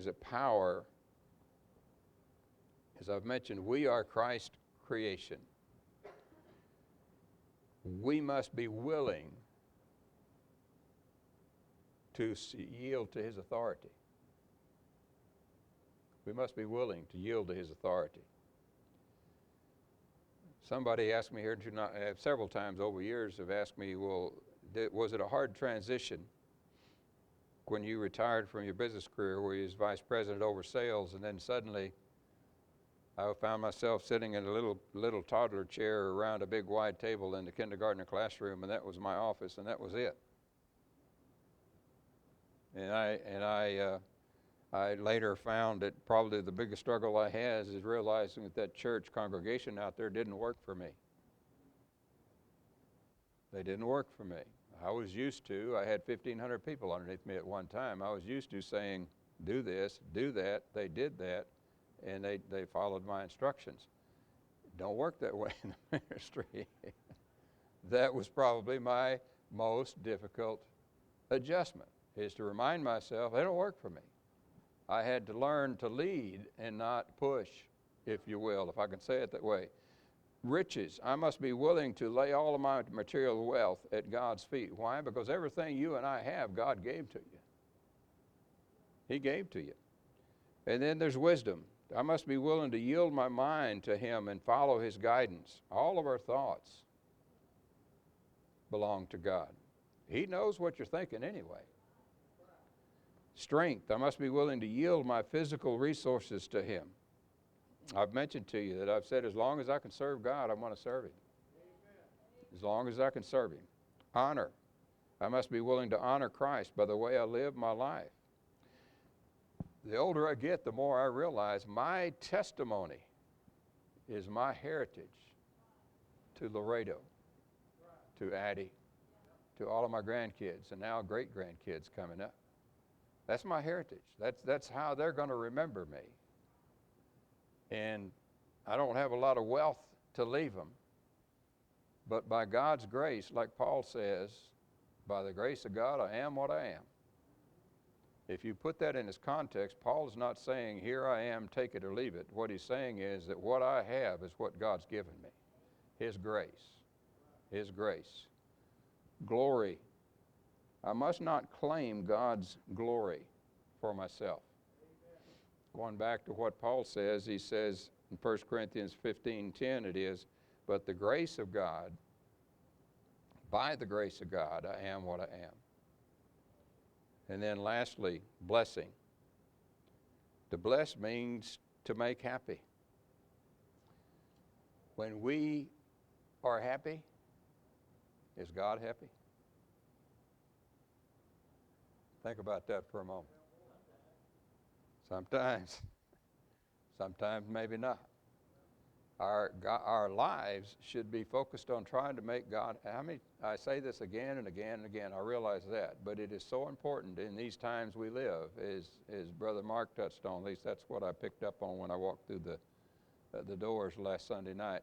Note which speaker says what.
Speaker 1: is a power. As I've mentioned, we are Christ's creation. We must be willing to yield to his authority. We must be willing to yield to his authority. Somebody asked me here several times over years have asked me, well, was it a hard transition when you retired from your business career where you was vice president over sales, and then suddenly I found myself sitting in a little toddler chair around a big wide table in the kindergarten classroom, and that was my office, and that was it. And I later found that probably the biggest struggle I had is realizing that church congregation out there didn't work for me. They didn't work for me. I was used to, I had 1,500 people underneath me at one time. I was used to saying, do this, do that. They did that, and they followed my instructions. It don't work that way in the ministry. That was probably my most difficult adjustment, is to remind myself, they don't work for me. I had to learn to lead and not push, if you will, if I can say it that way. Riches, I must be willing to lay all of my material wealth at God's feet. Why? Because everything you and I have, God gave to you. He gave to you. And then there's wisdom. I must be willing to yield my mind to him and follow his guidance. All of our thoughts belong to God. He knows what you're thinking anyway. Strength, I must be willing to yield my physical resources to him. I've mentioned to you that I've said as long as I can serve God, I want to serve him. As long as I can serve him. Honor, I must be willing to honor Christ by the way I live my life. The older I get, the more I realize my testimony is my heritage to Laredo, to Addie, to all of my grandkids, and now great-grandkids coming up. That's my heritage. That's how they're going to remember me. And I don't have a lot of wealth to leave them, but by God's grace, like Paul says, by the grace of God, I am what I am. If you put that in its context, Paul is not saying, here I am, take it or leave it. What he's saying is that what I have is what God's given me. His grace. His grace. Glory. I must not claim God's glory for myself. Going back to what Paul says, he says in 1 Corinthians 15:10 it is, but the grace of God, by the grace of God, I am what I am. And then lastly, blessing. To bless means to make happy. When we are happy, is God happy? Think about that for a moment. Sometimes maybe not. Our lives should be focused on trying to make God. I say this again and again and again. I realize that, but it is so important in these times we live. As Brother Mark touched on, at least that's what I picked up on when I walked through the doors last Sunday night.